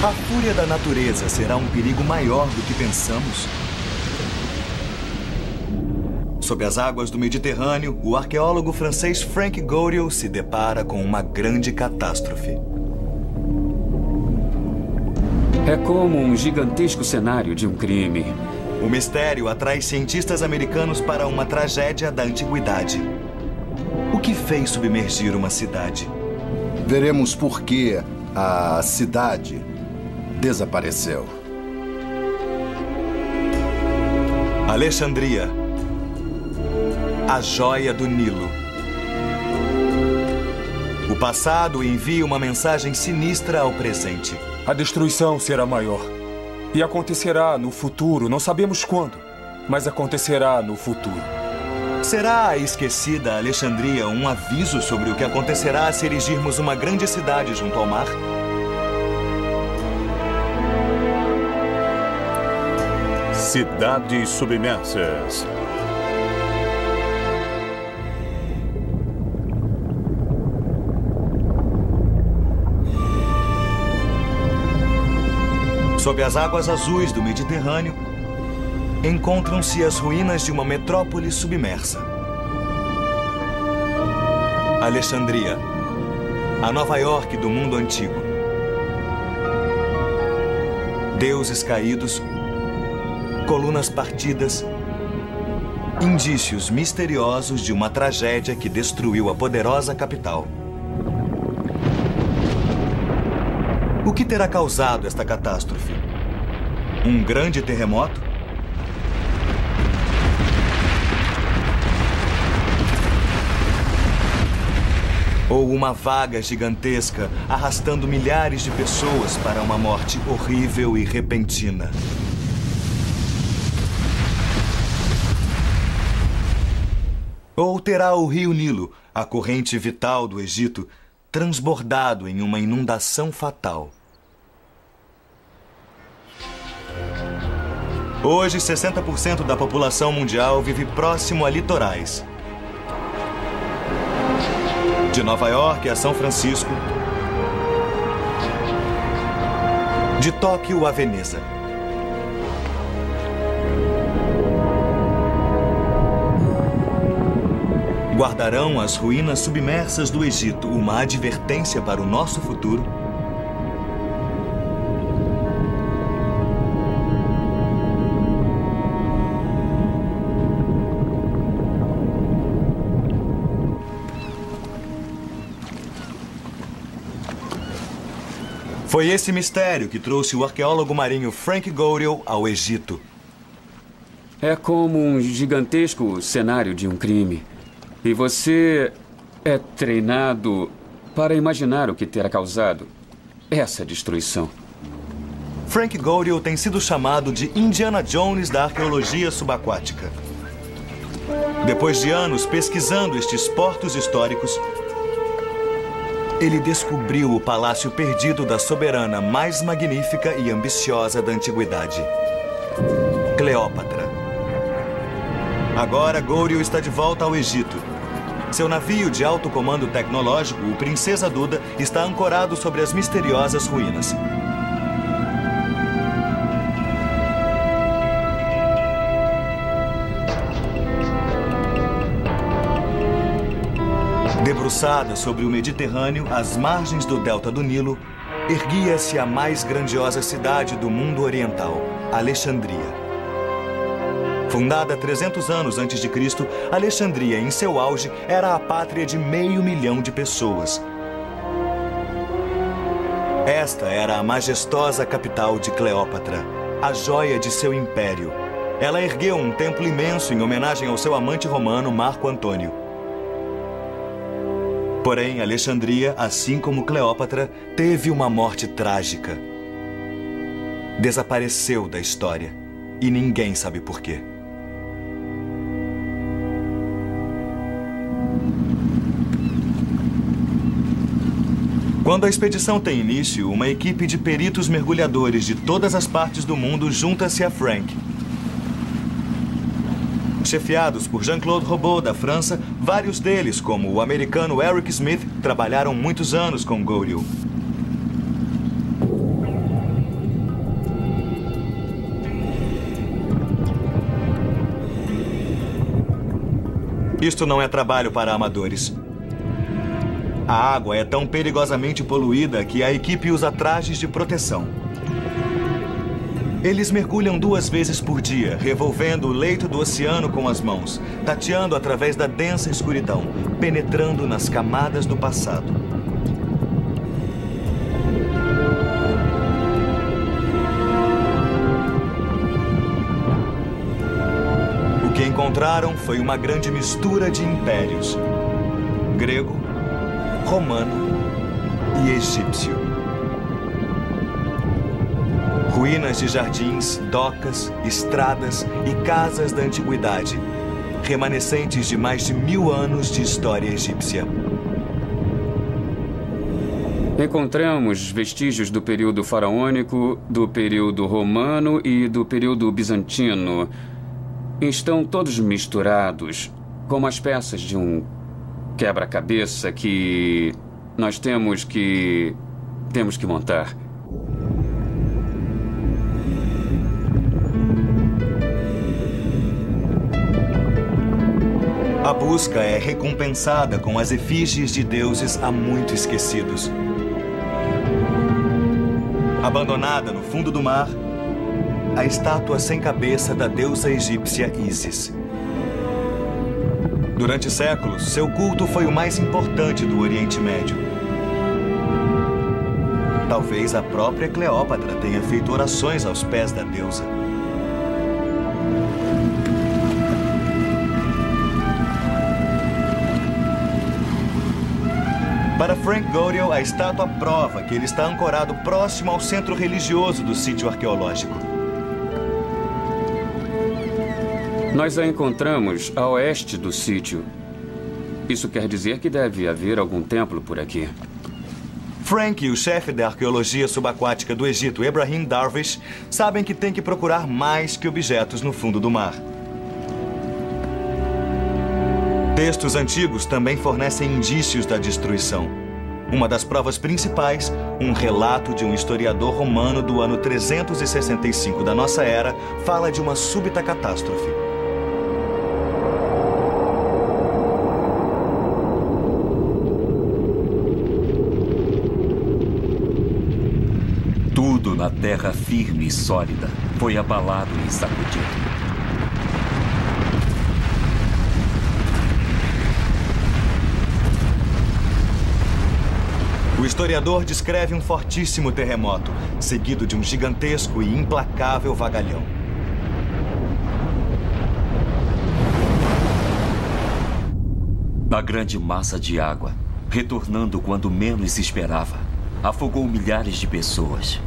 A fúria da natureza será um perigo maior do que pensamos? Sob as águas do Mediterrâneo, o arqueólogo francês Frank Goriot se depara com uma grande catástrofe. É como um gigantesco cenário de um crime. O mistério atrai cientistas americanos para uma tragédia da antiguidade. O que fez submergir uma cidade? Veremos por que a cidade desapareceu. Alexandria, a joia do Nilo. O passado envia uma mensagem sinistra ao presente. A destruição será maior. E acontecerá no futuro, não sabemos quando, mas acontecerá no futuro. Será a esquecida Alexandria um aviso sobre o que acontecerá se erigirmos uma grande cidade junto ao mar? Cidades submersas. Sob as águas azuis do Mediterrâneo, encontram-se as ruínas de uma metrópole submersa. Alexandria, a Nova York do mundo antigo. Deuses caídos, colunas partidas, indícios misteriosos de uma tragédia que destruiu a poderosa capital. O que terá causado esta catástrofe? Um grande terremoto? Ou uma vaga gigantesca arrastando milhares de pessoas para uma morte horrível e repentina? Ou terá o rio Nilo, a corrente vital do Egito, transbordado em uma inundação fatal? Hoje, 60% da população mundial vive próximo a litorais. De Nova York a São Francisco, de Tóquio a Veneza. Guardarão as ruínas submersas do Egito uma advertência para o nosso futuro? Foi esse mistério que trouxe o arqueólogo marinho Frank Goriot ao Egito. É como um gigantesco cenário de um crime. E você é treinado para imaginar o que terá causado essa destruição. Frank Goriot tem sido chamado de Indiana Jones da arqueologia subaquática. Depois de anos pesquisando estes portos históricos, ele descobriu o palácio perdido da soberana mais magnífica e ambiciosa da antiguidade, Cleópatra. Agora, Goriot está de volta ao Egito. Seu navio de alto comando tecnológico, o Princesa Duda, está ancorado sobre as misteriosas ruínas. Debruçada sobre o Mediterrâneo, às margens do delta do Nilo, erguia-se a mais grandiosa cidade do mundo oriental, Alexandria. Fundada 300 anos antes de Cristo, Alexandria, em seu auge, era a pátria de 500 mil de pessoas. Esta era a majestosa capital de Cleópatra, a joia de seu império. Ela ergueu um templo imenso em homenagem ao seu amante romano, Marco Antônio. Porém, Alexandria, assim como Cleópatra, teve uma morte trágica. Desapareceu da história e ninguém sabe por quê. Quando a expedição tem início, uma equipe de peritos mergulhadores de todas as partes do mundo junta-se a Frank. Chefiados por Jean-Claude Robot, da França, vários deles, como o americano Eric Smith, trabalharam muitos anos com Goriot. Isto não é trabalho para amadores. A água é tão perigosamente poluída que a equipe usa trajes de proteção. Eles mergulham 2 vezes por dia, revolvendo o leito do oceano com as mãos, tateando através da densa escuridão, penetrando nas camadas do passado. O que encontraram foi uma grande mistura de impérios: grego, romano e egípcio. Ruínas de jardins, docas, estradas e casas da antiguidade, remanescentes de mais de 1000 anos de história egípcia. Encontramos vestígios do período faraônico, do período romano e do período bizantino. Estão todos misturados, como as peças de um quebra-cabeça que nós temos que montar. A busca é recompensada com as efígies de deuses há muito esquecidos. Abandonada no fundo do mar, a estátua sem cabeça da deusa egípcia Ísis. Durante séculos, seu culto foi o mais importante do Oriente Médio. Talvez a própria Cleópatra tenha feito orações aos pés da deusa. Para Frank Godel, a estátua prova que ele está ancorado próximo ao centro religioso do sítio arqueológico. Nós a encontramos a oeste do sítio. Isso quer dizer que deve haver algum templo por aqui. Frank e o chefe da arqueologia subaquática do Egito, Ebrahim Darwish, sabem que tem que procurar mais que objetos no fundo do mar. Textos antigos também fornecem indícios da destruição. Uma das provas principais, um relato de um historiador romano do ano 365 da nossa era, fala de uma súbita catástrofe. Tudo na terra firme e sólida foi abalado e sacudido. O historiador descreve um fortíssimo terremoto, seguido de um gigantesco e implacável vagalhão. A grande massa de água, retornando quando menos se esperava, afogou milhares de pessoas.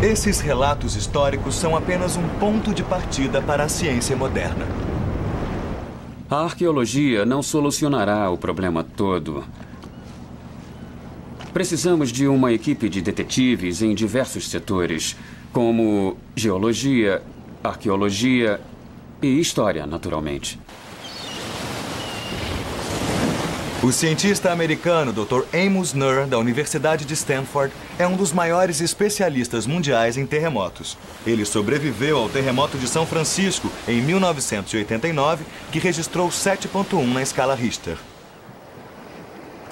Esses relatos históricos são apenas um ponto de partida para a ciência moderna. A arqueologia não solucionará o problema todo. Precisamos de uma equipe de detetives em diversos setores, como geologia, arqueologia e história, naturalmente. O cientista americano Dr. Amos Nuhr, da Universidade de Stanford, é um dos maiores especialistas mundiais em terremotos. Ele sobreviveu ao terremoto de São Francisco em 1989, que registrou 7,1 na escala Richter.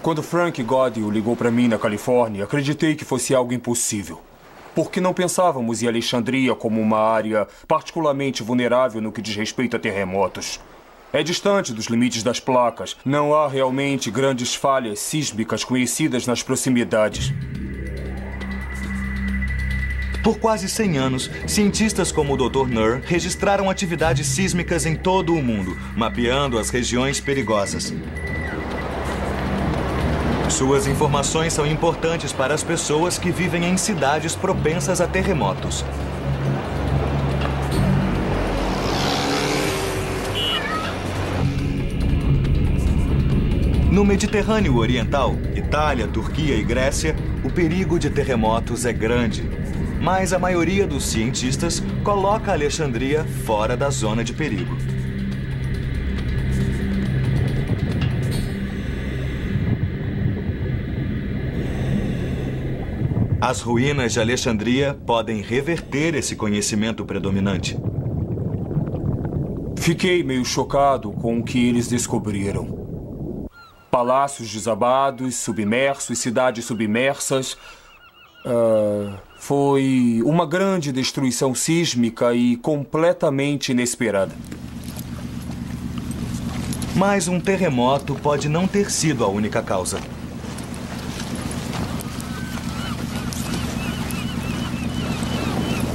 Quando Frank Godel ligou para mim na Califórnia, acreditei que fosse algo impossível. Porque não pensávamos em Alexandria como uma área particularmente vulnerável no que diz respeito a terremotos. É distante dos limites das placas. Não há realmente grandes falhas sísmicas conhecidas nas proximidades. Por quase 100 anos, cientistas como o Dr. Nuhr registraram atividades sísmicas em todo o mundo, mapeando as regiões perigosas. Suas informações são importantes para as pessoas que vivem em cidades propensas a terremotos. No Mediterrâneo Oriental, Itália, Turquia e Grécia, o perigo de terremotos é grande. Mas a maioria dos cientistas coloca Alexandria fora da zona de perigo. As ruínas de Alexandria podem reverter esse conhecimento predominante. Fiquei meio chocado com o que eles descobriram. Palácios desabados, submersos, cidades submersas. Foi uma grande destruição sísmica e completamente inesperada. Mas um terremoto pode não ter sido a única causa.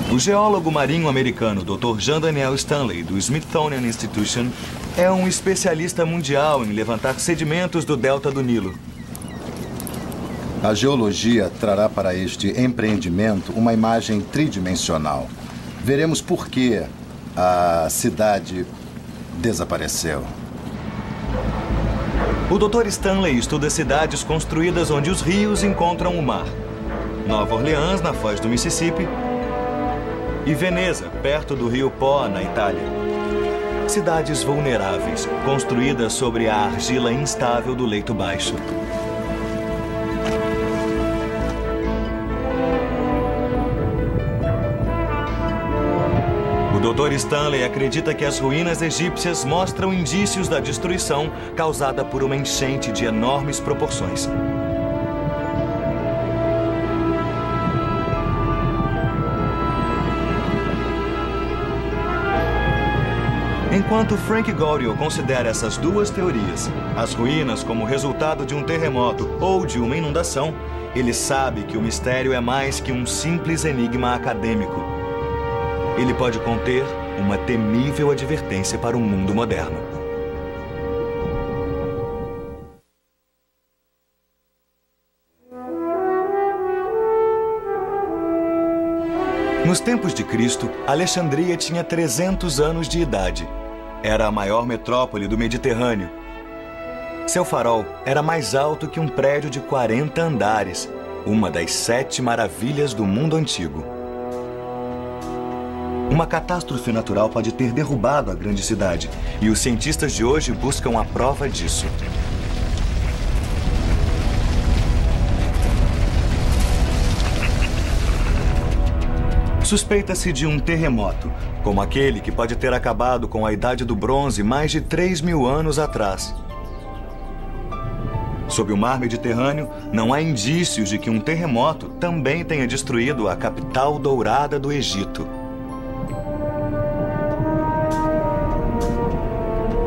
O geólogo marinho americano Dr. Jean Daniel Stanley, do Smithsonian Institution, é um especialista mundial em levantar sedimentos do delta do Nilo. A geologia trará para este empreendimento uma imagem tridimensional. Veremos por que a cidade desapareceu. O Dr. Stanley estuda cidades construídas onde os rios encontram o mar. Nova Orleans, na foz do Mississippi, e Veneza, perto do rio Po, na Itália. Cidades vulneráveis, construídas sobre a argila instável do leito baixo. O Dr. Stanley acredita que as ruínas egípcias mostram indícios da destruição causada por uma enchente de enormes proporções. Enquanto Frank Goriel considera essas duas teorias, as ruínas como resultado de um terremoto ou de uma inundação, ele sabe que o mistério é mais que um simples enigma acadêmico. Ele pode conter uma temível advertência para o mundo moderno. Nos tempos de Cristo, Alexandria tinha 300 anos de idade. Era a maior metrópole do Mediterrâneo. Seu farol era mais alto que um prédio de 40 andares, uma das 7 maravilhas do mundo antigo. Uma catástrofe natural pode ter derrubado a grande cidade, e os cientistas de hoje buscam a prova disso. Suspeita-se de um terremoto, como aquele que pode ter acabado com a Idade do Bronze mais de 3.000 anos atrás. Sob o mar Mediterrâneo, não há indícios de que um terremoto também tenha destruído a capital dourada do Egito.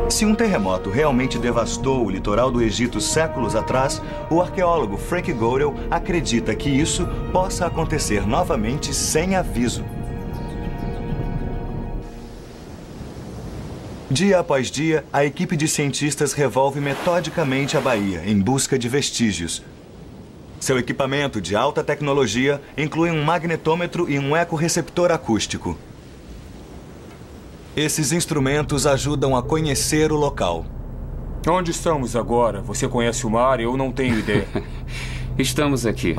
Se um terremoto realmente devastou o litoral do Egito séculos atrás, o arqueólogo Frank Goriel acredita que isso possa acontecer novamente sem aviso. Dia após dia, a equipe de cientistas revolve metodicamente a baía em busca de vestígios. Seu equipamento de alta tecnologia inclui um magnetômetro e um ecorreceptor acústico. Esses instrumentos ajudam a conhecer o local. Onde estamos agora? Você conhece o mar? Eu não tenho ideia. Estamos aqui.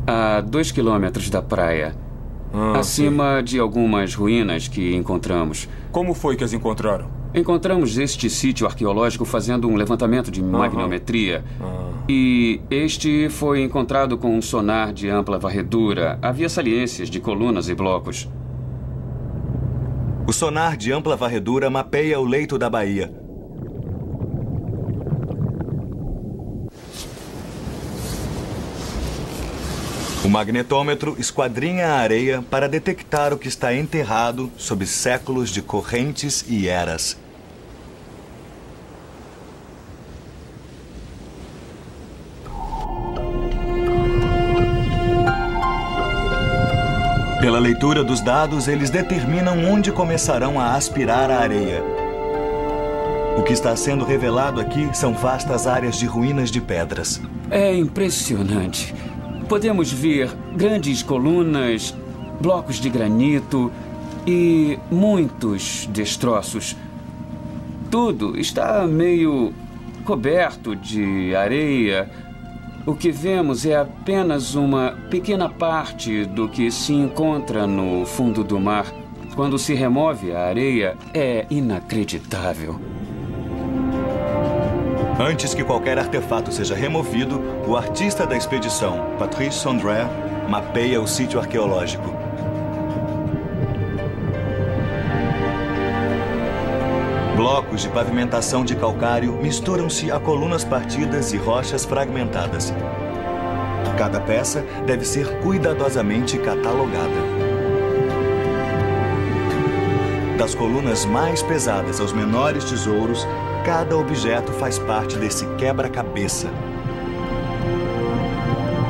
A 2 quilômetros da praia. Acima de algumas ruínas que encontramos. Como foi que as encontraram? Encontramos este sítio arqueológico fazendo um levantamento de magnetometria. E este foi encontrado com um sonar de ampla varredura. Havia saliências de colunas e blocos. O sonar de ampla varredura mapeia o leito da baía. O magnetômetro esquadrinha a areia para detectar o que está enterrado sob séculos de correntes e eras. Pela leitura dos dados, eles determinam onde começarão a aspirar a areia. O que está sendo revelado aqui são vastas áreas de ruínas de pedras. É impressionante. Podemos ver grandes colunas, blocos de granito e muitos destroços. Tudo está meio coberto de areia. O que vemos é apenas uma pequena parte do que se encontra no fundo do mar. Quando se remove a areia, é inacreditável. Antes que qualquer artefato seja removido, o artista da expedição, Patrice Sondre, mapeia o sítio arqueológico. Blocos de pavimentação de calcário misturam-se a colunas partidas e rochas fragmentadas. Cada peça deve ser cuidadosamente catalogada. Das colunas mais pesadas aos menores tesouros, cada objeto faz parte desse quebra-cabeça.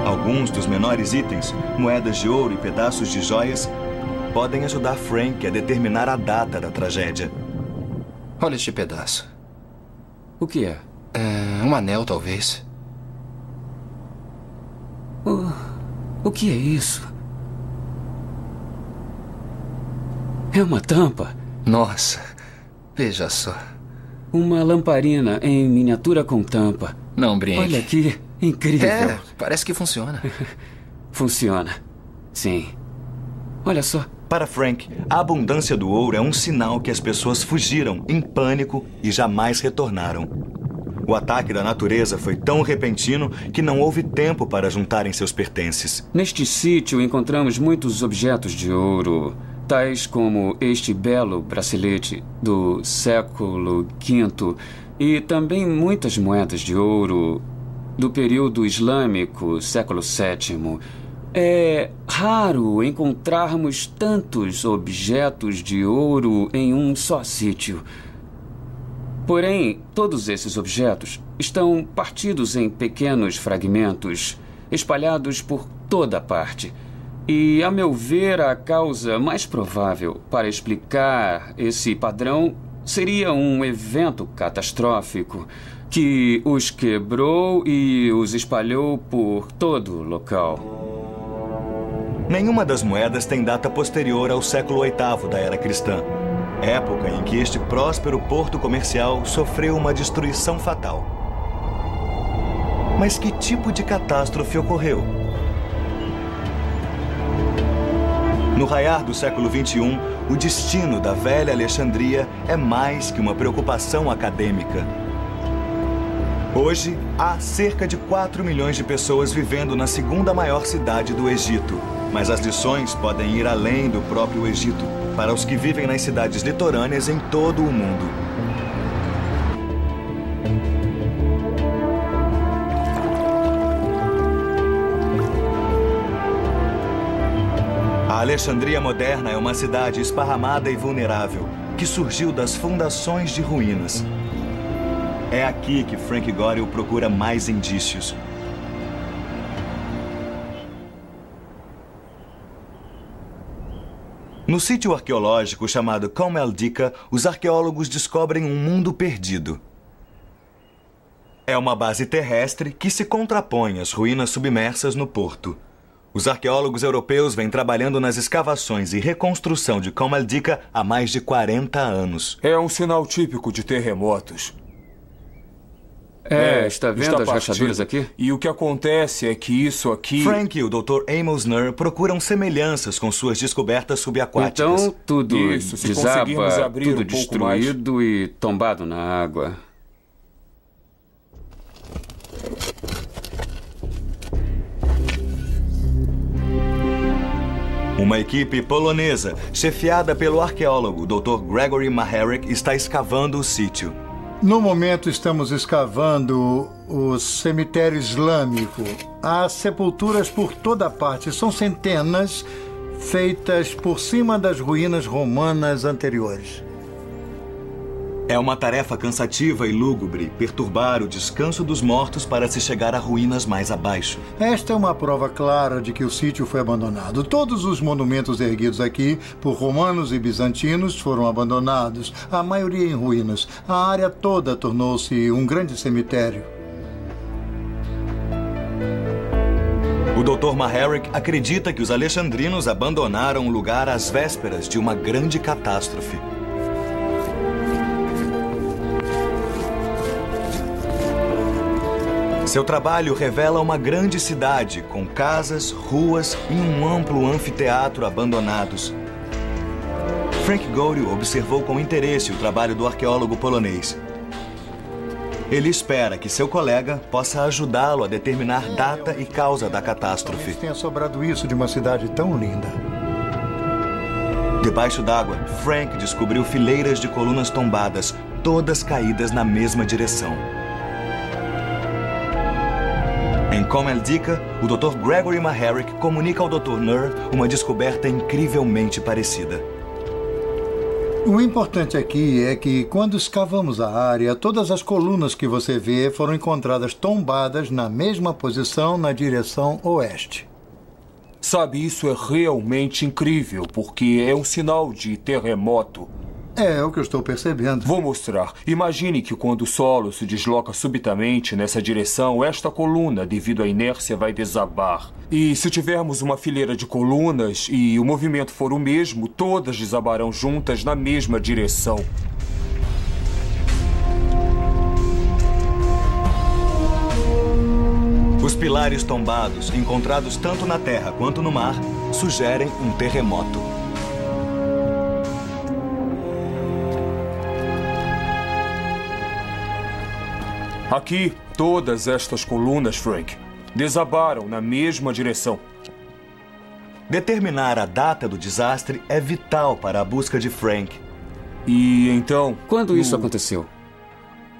Alguns dos menores itens, moedas de ouro e pedaços de joias, podem ajudar Frank a determinar a data da tragédia. Olha este pedaço. O que é? É um anel, talvez. O que é isso? É uma tampa. Nossa, veja só. Uma lamparina em miniatura com tampa. Não brinque. Olha aqui, incrível. É, parece que funciona. Funciona, sim. Olha só. Para Frank, a abundância do ouro é um sinal que as pessoas fugiram em pânico e jamais retornaram. O ataque da natureza foi tão repentino que não houve tempo para juntarem seus pertences. Neste sítio encontramos muitos objetos de ouro, tais como este belo bracelete do século V e também muitas moedas de ouro do período islâmico, século VII. É raro encontrarmos tantos objetos de ouro em um só sítio. Porém, todos esses objetos estão partidos em pequenos fragmentos, espalhados por toda parte. E, a meu ver, a causa mais provável para explicar esse padrão seria um evento catastrófico que os quebrou e os espalhou por todo o local. Nenhuma das moedas tem data posterior ao século VIII da era cristã, época em que este próspero porto comercial sofreu uma destruição fatal. Mas que tipo de catástrofe ocorreu? No raiar do século XXI, o destino da velha Alexandria é mais que uma preocupação acadêmica. Hoje, há cerca de 4 milhões de pessoas vivendo na segunda maior cidade do Egito. Mas as lições podem ir além do próprio Egito, para os que vivem nas cidades litorâneas em todo o mundo. A Alexandria moderna é uma cidade esparramada e vulnerável, que surgiu das fundações de ruínas. É aqui que Frank Gorill procura mais indícios. No sítio arqueológico chamado Kom el-Dika, os arqueólogos descobrem um mundo perdido. É uma base terrestre que se contrapõe às ruínas submersas no porto. Os arqueólogos europeus vêm trabalhando nas escavações e reconstrução de Kom el-Dika há mais de 40 anos. É um sinal típico de terremotos. Está vendo as rachaduras aqui? E o que acontece é que isso aqui... Frank e o Dr. Amos Nur procuram semelhanças com suas descobertas subaquáticas. Então, tudo Isso, se desaba, conseguirmos abrir tudo um pouco destruído e tombado na água. Uma equipe polonesa, chefiada pelo arqueólogo Dr. Gregory Maharek, está escavando o sítio. No momento, estamos escavando o cemitério islâmico. Há sepulturas por toda parte. São centenas, feitas por cima das ruínas romanas anteriores. É uma tarefa cansativa e lúgubre perturbar o descanso dos mortos para se chegar a ruínas mais abaixo. Esta é uma prova clara de que o sítio foi abandonado. Todos os monumentos erguidos aqui por romanos e bizantinos foram abandonados, a maioria em ruínas. A área toda tornou-se um grande cemitério. O Dr. Maharek acredita que os alexandrinos abandonaram o lugar às vésperas de uma grande catástrofe. Seu trabalho revela uma grande cidade, com casas, ruas e um amplo anfiteatro abandonados. Frank Gorill observou com interesse o trabalho do arqueólogo polonês. Ele espera que seu colega possa ajudá-lo a determinar data e causa da catástrofe. Tenha sobrado isso de uma cidade tão linda. Debaixo d'água, Frank descobriu fileiras de colunas tombadas, todas caídas na mesma direção. Em Comeldica, o Dr. Gregory Maharrick comunica ao Dr. Nur uma descoberta incrivelmente parecida. O importante aqui é que, quando escavamos a área, todas as colunas que você vê foram encontradas tombadas na mesma posição na direção oeste. Sabe, isso é realmente incrível, porque é um sinal de terremoto. É o que eu estou percebendo. Vou mostrar. Imagine que quando o solo se desloca subitamente nessa direção, esta coluna, devido à inércia, vai desabar. E se tivermos uma fileira de colunas e o movimento for o mesmo, todas desabarão juntas na mesma direção. Os pilares tombados, encontrados tanto na terra quanto no mar, sugerem um terremoto. Aqui, todas estas colunas, Frank, desabaram na mesma direção. Determinar a data do desastre é vital para a busca de Frank. E então... Quando isso aconteceu?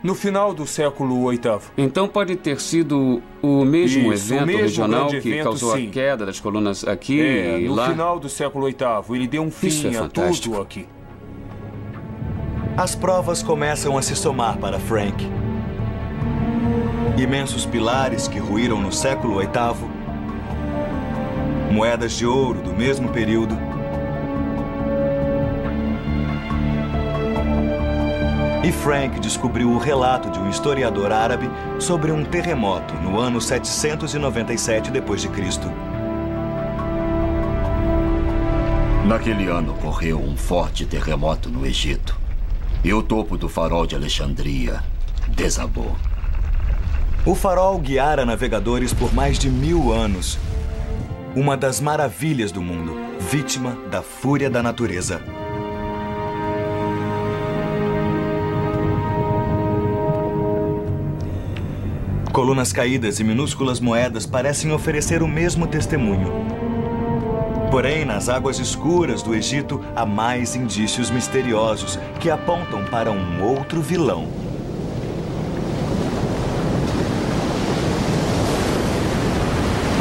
No final do século VIII. Então pode ter sido o mesmo evento regional que causou sim. a queda das colunas aqui e no lá? No final do século VIII. Ele deu um fim a tudo aqui. As provas começam a se somar para Frank. Imensos pilares que ruíram no século VIII, moedas de ouro do mesmo período, e Frank descobriu o relato de um historiador árabe sobre um terremoto no ano 797 d.C. Naquele ano ocorreu um forte terremoto no Egito e o topo do farol de Alexandria desabou. O farol guiara navegadores por mais de 1000 anos. Uma das maravilhas do mundo, vítima da fúria da natureza. Colunas caídas e minúsculas moedas parecem oferecer o mesmo testemunho. Porém, nas águas escuras do Egito, há mais indícios misteriosos que apontam para um outro vilão.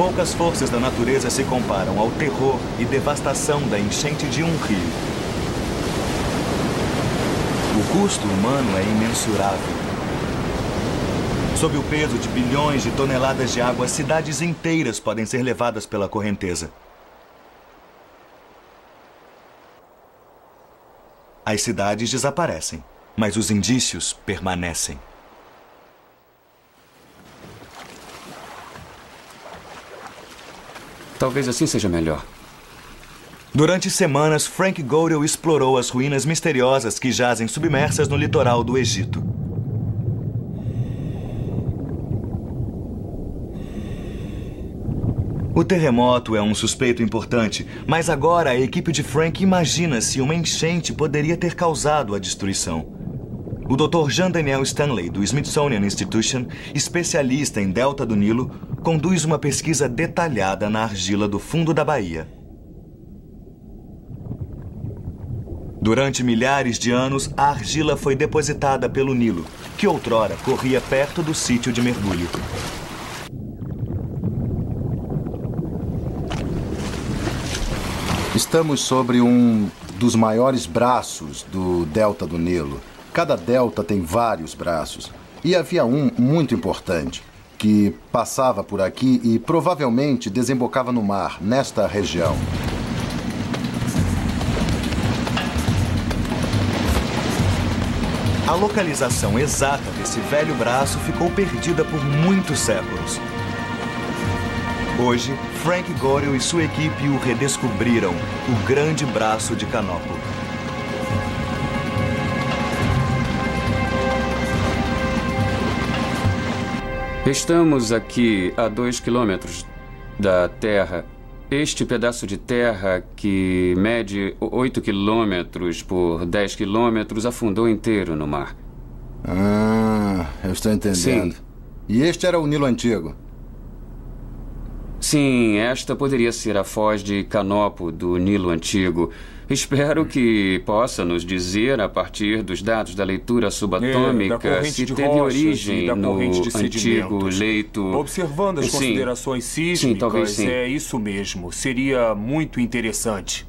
Poucas forças da natureza se comparam ao terror e devastação da enchente de um rio. O custo humano é imensurável. Sob o peso de bilhões de toneladas de água, cidades inteiras podem ser levadas pela correnteza. As cidades desaparecem, mas os indícios permanecem. Talvez assim seja melhor. Durante semanas, Frank Godel explorou as ruínas misteriosas que jazem submersas no litoral do Egito. O terremoto é um suspeito importante, mas agora a equipe de Frank imagina se uma enchente poderia ter causado a destruição. O Dr. Jean Daniel Stanley, do Smithsonian Institution, especialista em delta do Nilo, conduz uma pesquisa detalhada na argila do fundo da baía. Durante milhares de anos, a argila foi depositada pelo Nilo, que outrora corria perto do sítio de mergulho. Estamos sobre um dos maiores braços do delta do Nilo. Cada delta tem vários braços. E havia um muito importante, que passava por aqui e provavelmente desembocava no mar, nesta região. A localização exata desse velho braço ficou perdida por muitos séculos. Hoje, Frank Godel e sua equipe o redescobriram, o Grande Braço de Canopo. Estamos aqui a 2 quilômetros da Terra. Este pedaço de terra, que mede 8 quilômetros por 10 quilômetros, afundou inteiro no mar. Eu estou entendendo. Sim. E este era o Nilo Antigo? Sim, esta poderia ser a foz de Canopo do Nilo Antigo. Espero que possa nos dizer, a partir dos dados da leitura subatômica, se teve origem no antigo leito... Observando as considerações sísmicas, sim, talvez sim. É isso mesmo. Seria muito interessante.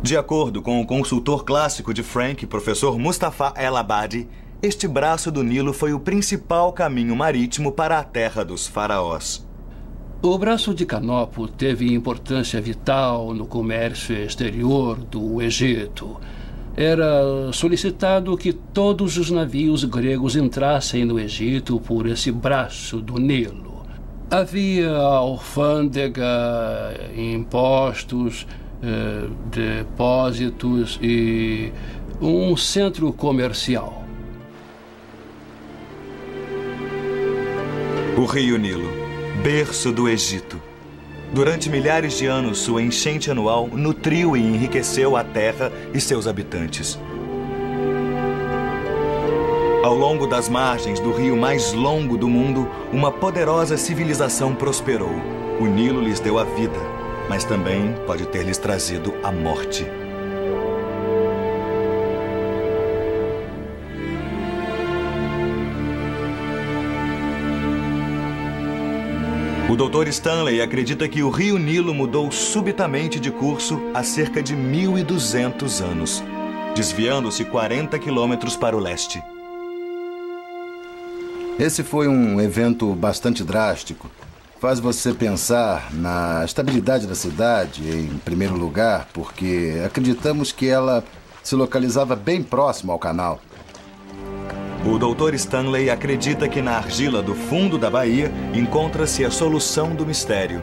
De acordo com o consultor clássico de Frank, professor Mustafa El-Abadi, este braço do Nilo foi o principal caminho marítimo para a terra dos faraós. O braço de Canopo teve importância vital no comércio exterior do Egito. Era solicitado que todos os navios gregos entrassem no Egito por esse braço do Nilo. Havia alfândega, impostos, depósitos e um centro comercial. O Rio Nilo, berço do Egito. Durante milhares de anos, sua enchente anual nutriu e enriqueceu a terra e seus habitantes. Ao longo das margens do rio mais longo do mundo, uma poderosa civilização prosperou. O Nilo lhes deu a vida, mas também pode ter lhes trazido a morte. O Dr. Stanley acredita que o rio Nilo mudou subitamente de curso há cerca de 1.200 anos, desviando-se 40 quilômetros para o leste. Esse foi um evento bastante drástico. Faz você pensar na estabilidade da cidade, em primeiro lugar, porque acreditamos que ela se localizava bem próximo ao canal. O Dr. Stanley acredita que na argila do fundo da baía encontra-se a solução do mistério.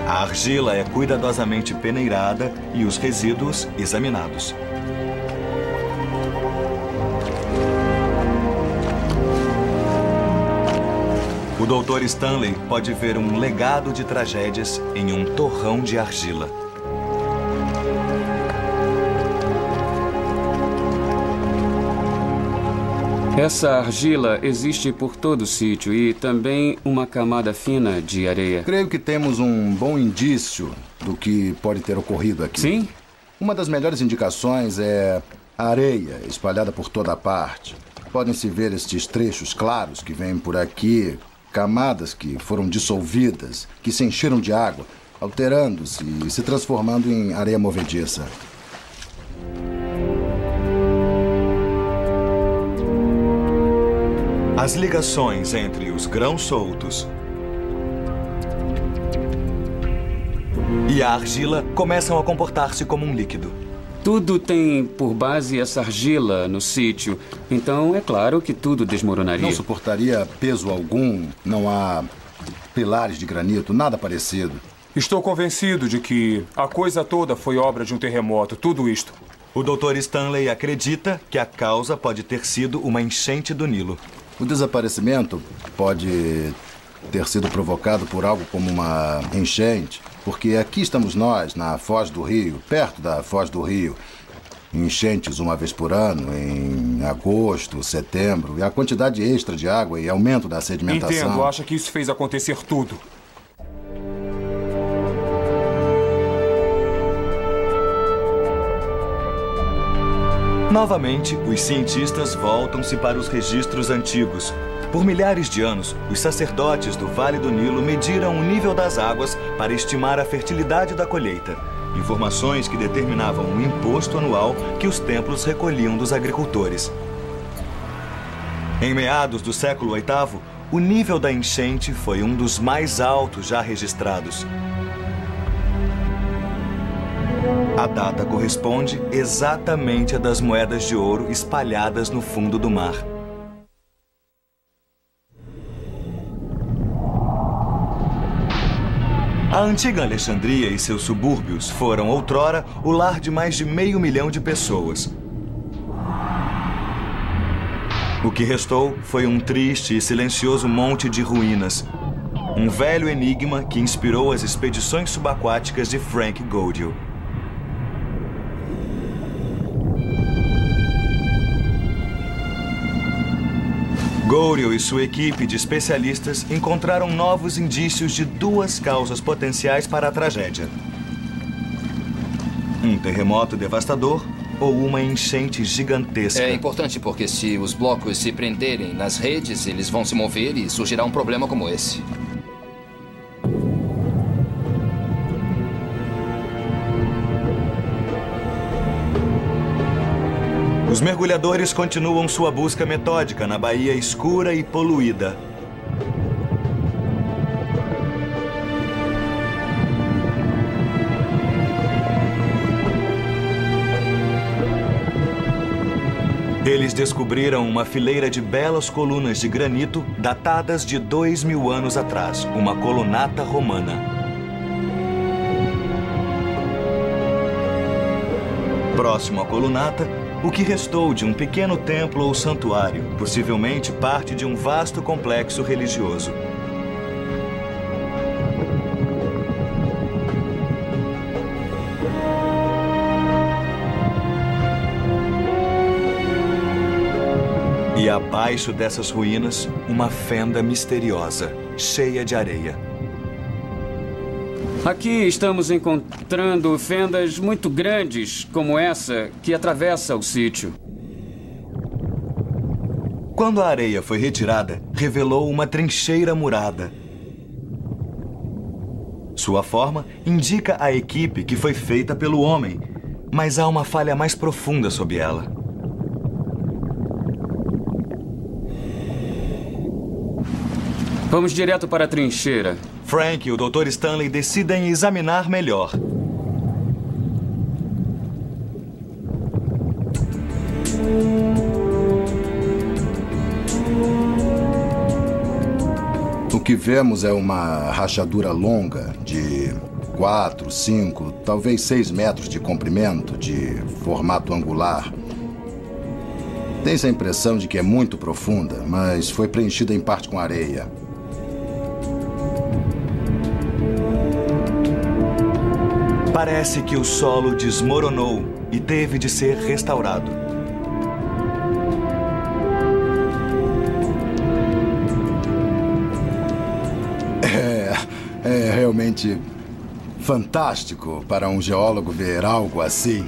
A argila é cuidadosamente peneirada e os resíduos examinados. O Dr. Stanley pode ver um legado de tragédias em um torrão de argila. Essa argila existe por todo o sítio e também uma camada fina de areia. Creio que temos um bom indício do que pode ter ocorrido aqui. Sim? Uma das melhores indicações é a areia espalhada por toda a parte. Podem-se ver estes trechos claros que vêm por aqui, camadas que foram dissolvidas, que se encheram de água, alterando-se e se transformando em areia movediça. As ligações entre os grãos soltos e a argila começam a comportar-se como um líquido. Tudo tem por base essa argila no sítio, então é claro que tudo desmoronaria. Não suportaria peso algum, não há pilares de granito, nada parecido. Estou convencido de que a coisa toda foi obra de um terremoto, tudo isto. O Dr. Stanley acredita que a causa pode ter sido uma enchente do Nilo. O desaparecimento pode ter sido provocado por algo como uma enchente, porque aqui estamos nós, na Foz do Rio, perto da Foz do Rio. Enchentes uma vez por ano, em agosto, setembro, e a quantidade extra de água e aumento da sedimentação. Entendo, acha que isso fez acontecer tudo. Novamente, os cientistas voltam-se para os registros antigos. Por milhares de anos, os sacerdotes do Vale do Nilo mediram o nível das águas para estimar a fertilidade da colheita. Informações que determinavam o imposto anual que os templos recolhiam dos agricultores. Em meados do século VIII, o nível da enchente foi um dos mais altos já registrados. A data corresponde exatamente à das moedas de ouro espalhadas no fundo do mar. A antiga Alexandria e seus subúrbios foram, outrora, o lar de mais de 500 mil de pessoas. O que restou foi um triste e silencioso monte de ruínas. Um velho enigma que inspirou as expedições subaquáticas de Frank Gaudio. Gaudio e sua equipe de especialistas encontraram novos indícios de duas causas potenciais para a tragédia: um terremoto devastador ou uma enchente gigantesca. É importante porque se os blocos se prenderem nas redes, eles vão se mover e surgirá um problema como esse. Os mergulhadores continuam sua busca metódica na baía escura e poluída. Eles descobriram uma fileira de belas colunas de granito datadas de 2000 anos atrás, uma colunata romana. Próximo à colunata, o que restou de um pequeno templo ou santuário, possivelmente parte de um vasto complexo religioso. E abaixo dessas ruínas, uma fenda misteriosa, cheia de areia. Aqui estamos encontrando fendas muito grandes, como essa, que atravessa o sítio. Quando a areia foi retirada, revelou uma trincheira murada. Sua forma indica a equipe que foi feita pelo homem, mas há uma falha mais profunda sob ela. Vamos direto para a trincheira. Frank e o Dr. Stanley decidem examinar melhor. O que vemos é uma rachadura longa de 4, 5, talvez 6 metros de comprimento, de formato angular. Tem-se a impressão de que é muito profunda, mas foi preenchida em parte com areia. Parece que o solo desmoronou e teve de ser restaurado. É realmente fantástico para um geólogo ver algo assim.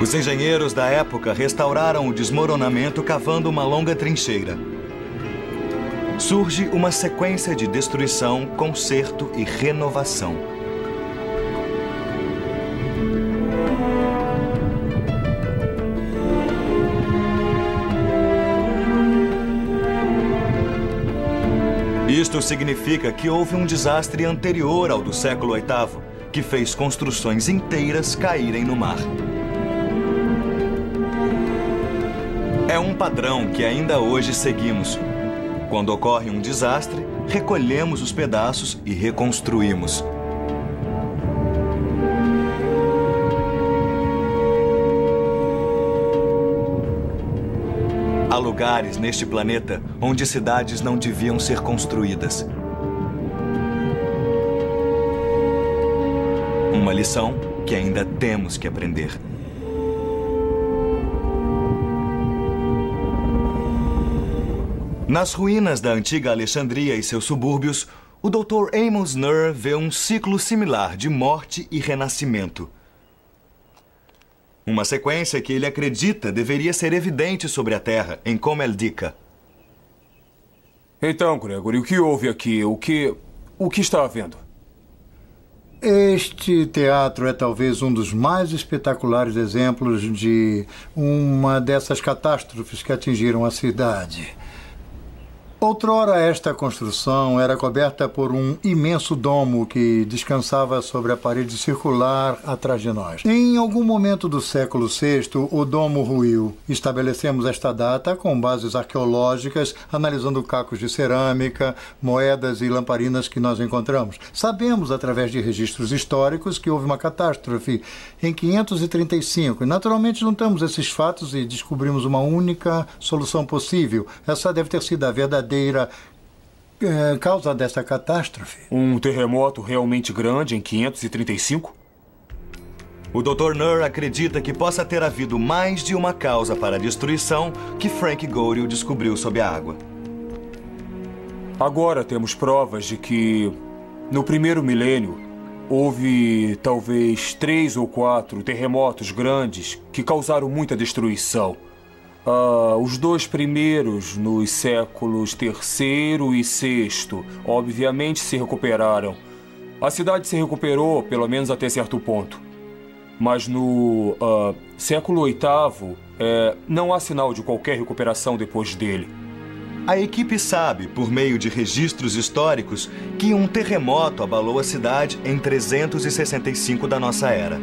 Os engenheiros da época restauraram o desmoronamento cavando uma longa trincheira. Surge uma sequência de destruição, conserto e renovação. Isto significa que houve um desastre anterior ao do século VIII, que fez construções inteiras caírem no mar. É um padrão que ainda hoje seguimos. Quando ocorre um desastre, recolhemos os pedaços e reconstruímos. Há lugares neste planeta onde cidades não deviam ser construídas. Uma lição que ainda temos que aprender. Nas ruínas da antiga Alexandria e seus subúrbios, o Dr. Amos Nur vê um ciclo similar de morte e renascimento. Uma sequência que ele acredita deveria ser evidente sobre a Terra, em Comeldica. Então, Gregory, o que houve aqui? O que está havendo? Este teatro é talvez um dos mais espetaculares exemplos de uma dessas catástrofes que atingiram a cidade. Outrora, esta construção era coberta por um imenso domo que descansava sobre a parede circular atrás de nós. Em algum momento do século VI, o domo ruiu. Estabelecemos esta data com bases arqueológicas, analisando cacos de cerâmica, moedas e lamparinas que nós encontramos. Sabemos, através de registros históricos, que houve uma catástrofe em 535. E, naturalmente, juntamos esses fatos e descobrimos uma única solução possível. Essa deve ter sido a verdadeira causa dessa catástrofe. Um terremoto realmente grande em 535? O Dr. Nur acredita que possa ter havido mais de uma causa para a destruição que Frank Goryeo descobriu sob a água. Agora temos provas de que, no primeiro milênio, houve talvez 3 ou 4 terremotos grandes que causaram muita destruição. Os 2 primeiros, nos séculos III e VI, obviamente se recuperaram. A cidade se recuperou, pelo menos até certo ponto. Mas no século VIII, não há sinal de qualquer recuperação depois dele. A equipe sabe, por meio de registros históricos, que um terremoto abalou a cidade em 365 da nossa era.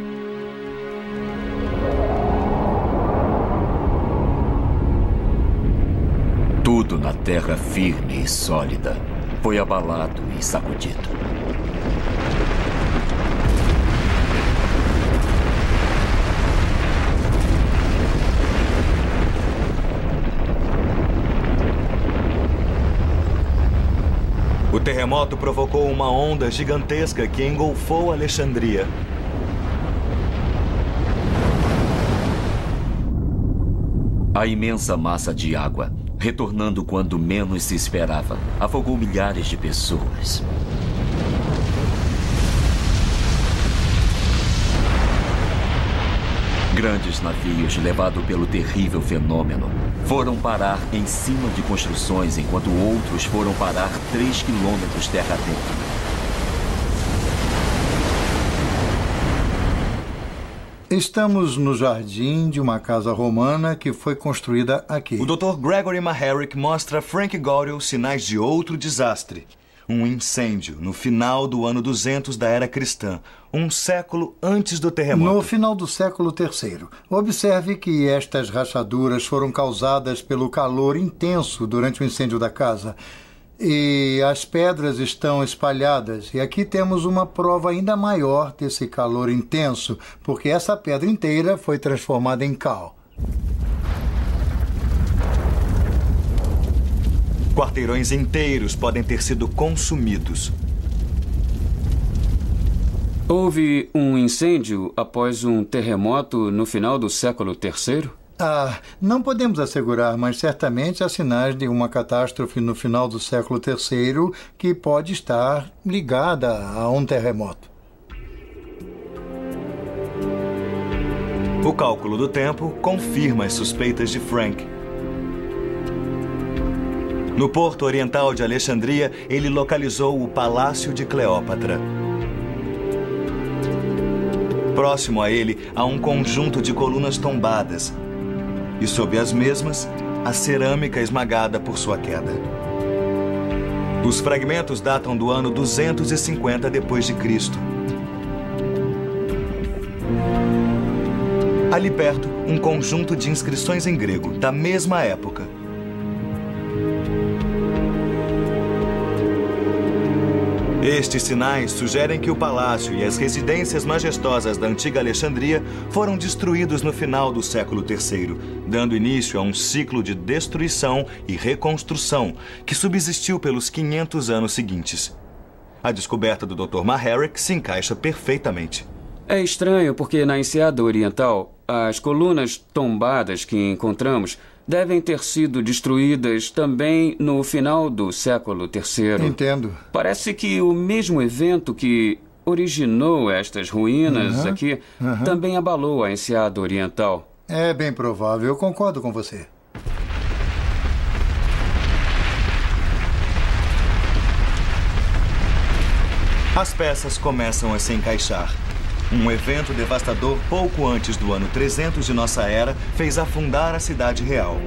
Tudo na terra firme e sólida foi abalado e sacudido. O terremoto provocou uma onda gigantesca que engolfou Alexandria. A imensa massa de água, retornando quando menos se esperava, afogou milhares de pessoas. Grandes navios, levados pelo terrível fenômeno, foram parar em cima de construções, enquanto outros foram parar 3 quilômetros terra dentro. Estamos no jardim de uma casa romana que foi construída aqui. O Dr. Gregory Maharic mostra a Frank Goryeo sinais de outro desastre. Um incêndio no final do ano 200 da era cristã, um século antes do terremoto. No final do século III. Observe que estas rachaduras foram causadas pelo calor intenso durante o incêndio da casa. E as pedras estão espalhadas. E aqui temos uma prova ainda maior desse calor intenso, porque essa pedra inteira foi transformada em cal. Quarteirões inteiros podem ter sido consumidos. Houve um incêndio após um terremoto no final do século III? Não podemos assegurar, mas certamente há sinais de uma catástrofe no final do século III que pode estar ligada a um terremoto. O cálculo do tempo confirma as suspeitas de Frank. No porto oriental de Alexandria, ele localizou o Palácio de Cleópatra. Próximo a ele, há um conjunto de colunas tombadas. E sob as mesmas, a cerâmica esmagada por sua queda. Os fragmentos datam do ano 250 d.C. Ali perto, um conjunto de inscrições em grego, da mesma época. Estes sinais sugerem que o palácio e as residências majestosas da antiga Alexandria foram destruídos no final do século III, dando início a um ciclo de destruição e reconstrução que subsistiu pelos 500 anos seguintes. A descoberta do Dr. Maharic se encaixa perfeitamente. É estranho porque na Enseada Oriental, as colunas tombadas que encontramos devem ter sido destruídas também no final do século III. Entendo. Parece que o mesmo evento que originou estas ruínas aqui também abalou a Enseada Oriental. É bem provável, eu concordo com você. As peças começam a se encaixar. Um evento devastador pouco antes do ano 300 de nossa era fez afundar a cidade real.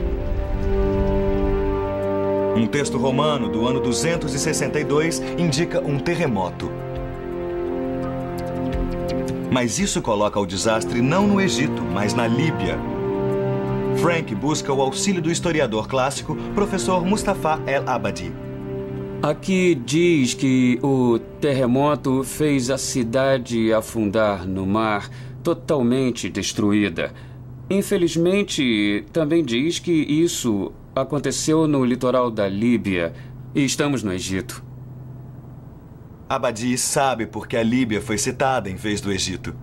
Um texto romano do ano 262 indica um terremoto. Mas isso coloca o desastre não no Egito, mas na Líbia. Frank busca o auxílio do historiador clássico, professor Mustafa El-Abadi. Aqui diz que o terremoto fez a cidade afundar no mar, totalmente destruída. Infelizmente, também diz que isso aconteceu no litoral da Líbia e estamos no Egito. Abadi sabe por que a Líbia foi citada em vez do Egito.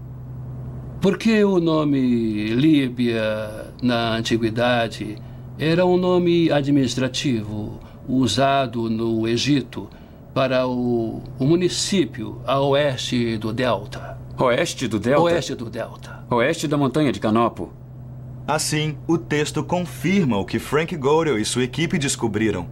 Porque o nome Líbia, na antiguidade, era um nome administrativo usado no Egito para o município a oeste do Delta. Oeste do Delta? Oeste do Delta. Oeste da montanha de Canopo. Assim, o texto confirma o que Frank Godel e sua equipe descobriram.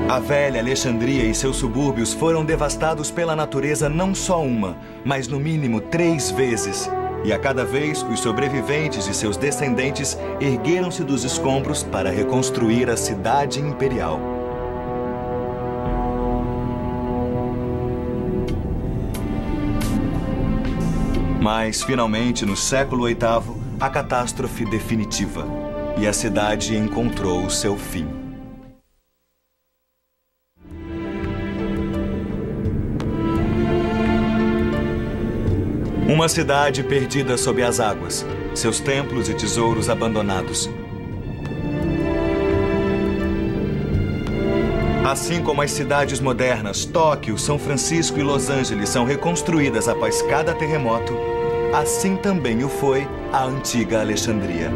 A velha Alexandria e seus subúrbios foram devastados pela natureza não só uma, mas no mínimo 3 vezes. E a cada vez, os sobreviventes e seus descendentes ergueram-se dos escombros para reconstruir a cidade imperial. Mas, finalmente, no século VIII, a catástrofe definitiva. E a cidade encontrou o seu fim. Uma cidade perdida sob as águas, seus templos e tesouros abandonados. Assim como as cidades modernas, Tóquio, São Francisco e Los Angeles são reconstruídas após cada terremoto, assim também o foi a antiga Alexandria.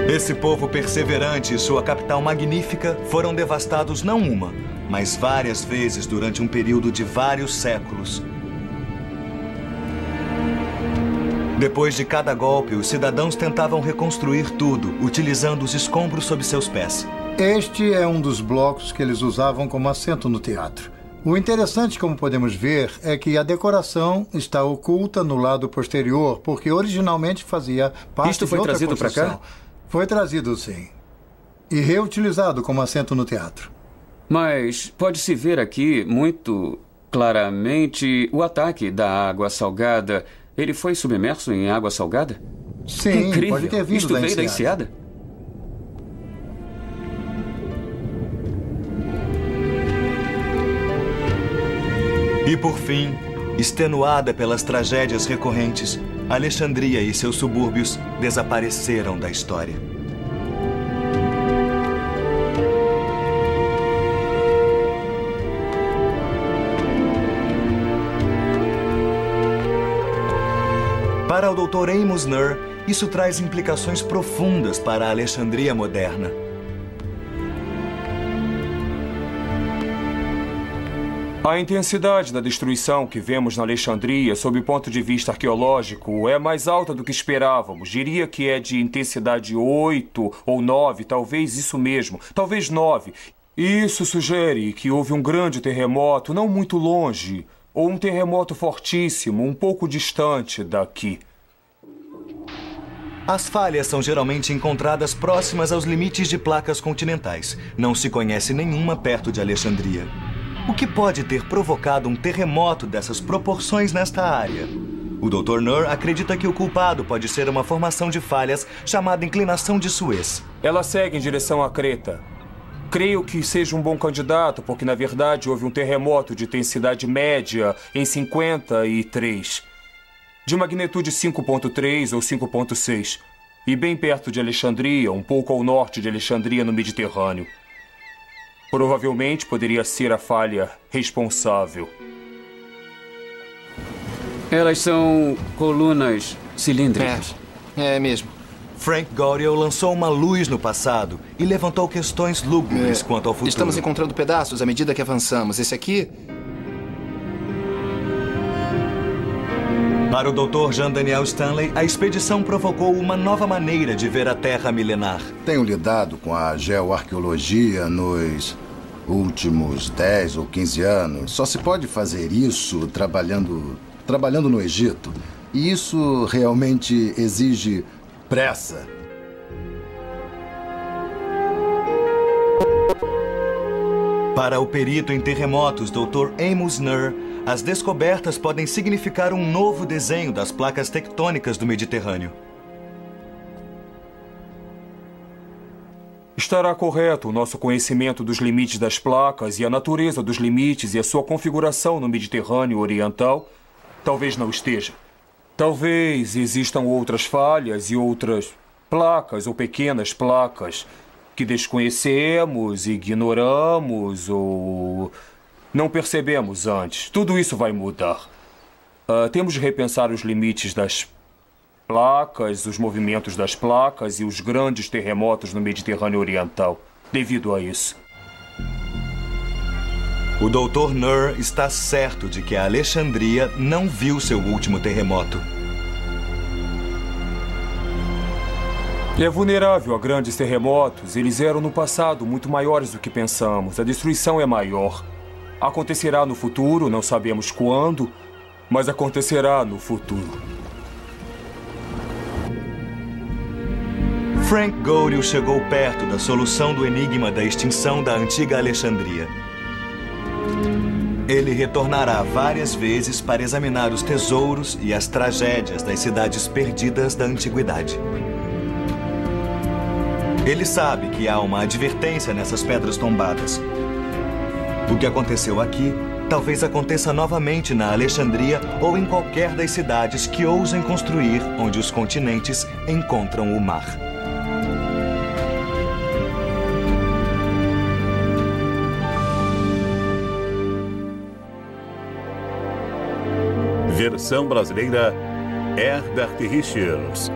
Esse povo perseverante e sua capital magnífica foram devastados não uma, mas várias vezes durante um período de vários séculos. Depois de cada golpe, os cidadãos tentavam reconstruir tudo, utilizando os escombros sob seus pés. Este é um dos blocos que eles usavam como assento no teatro. O interessante, como podemos ver, é que a decoração está oculta no lado posterior, porque originalmente fazia parte Isto foi de outra trazido para cá? Foi trazido, sim. E reutilizado como assento no teatro. Mas pode-se ver aqui muito claramente o ataque da água salgada. Ele foi submerso em água salgada? Sim, incrível. pode ter vindo Isto veio da enseada? E por fim, extenuada pelas tragédias recorrentes, Alexandria e seus subúrbios desapareceram da história. Para o Dr. Amos Nur, isso traz implicações profundas para a Alexandria moderna. A intensidade da destruição que vemos na Alexandria, sob o ponto de vista arqueológico, é mais alta do que esperávamos. Diria que é de intensidade 8 ou 9, talvez isso mesmo, talvez 9. Isso sugere que houve um grande terremoto não muito longe, ou um terremoto fortíssimo, um pouco distante daqui. As falhas são geralmente encontradas próximas aos limites de placas continentais. Não se conhece nenhuma perto de Alexandria. O que pode ter provocado um terremoto dessas proporções nesta área? O Dr. Nur acredita que o culpado pode ser uma formação de falhas chamada inclinação de Suez. Ela segue em direção à Creta. Creio que seja um bom candidato, porque na verdade houve um terremoto de intensidade média em 53, de magnitude 5.3 ou 5.6, e bem perto de Alexandria, um pouco ao norte de Alexandria, no Mediterrâneo. Provavelmente poderia ser a falha responsável. Elas são colunas cilíndricas. É mesmo. Frank Godel lançou uma luz no passado e levantou questões lúgubres quanto ao futuro. Estamos encontrando pedaços à medida que avançamos. Esse aqui... Para o Dr. Jean Daniel Stanley, a expedição provocou uma nova maneira de ver a Terra milenar. Tenho lidado com a geoarqueologia nos últimos 10 ou 15 anos. Só se pode fazer isso trabalhando no Egito. E isso realmente exige pressa. Para o perito em terremotos Dr. Amos Nur, as descobertas podem significar um novo desenho das placas tectônicas do Mediterrâneo. Estará correto o nosso conhecimento dos limites das placas e a natureza dos limites e a sua configuração no Mediterrâneo Oriental? Talvez não esteja. Talvez existam outras falhas e outras placas ou pequenas placas que desconhecemos, ignoramos ou não percebemos antes. Tudo isso vai mudar. Temos de repensar os limites das placas, os movimentos das placas e os grandes terremotos no Mediterrâneo Oriental, devido a isso. O Dr. Nur está certo de que a Alexandria não viu seu último terremoto. É vulnerável a grandes terremotos. Eles eram no passado muito maiores do que pensamos. A destruição é maior. Acontecerá no futuro, não sabemos quando, mas acontecerá no futuro. Frank Gouriel chegou perto da solução do enigma da extinção da antiga Alexandria. Ele retornará várias vezes para examinar os tesouros e as tragédias das cidades perdidas da antiguidade. Ele sabe que há uma advertência nessas pedras tombadas. O que aconteceu aqui talvez aconteça novamente na Alexandria ou em qualquer das cidades que ousem construir onde os continentes encontram o mar. Versão brasileira, Herbert Richards.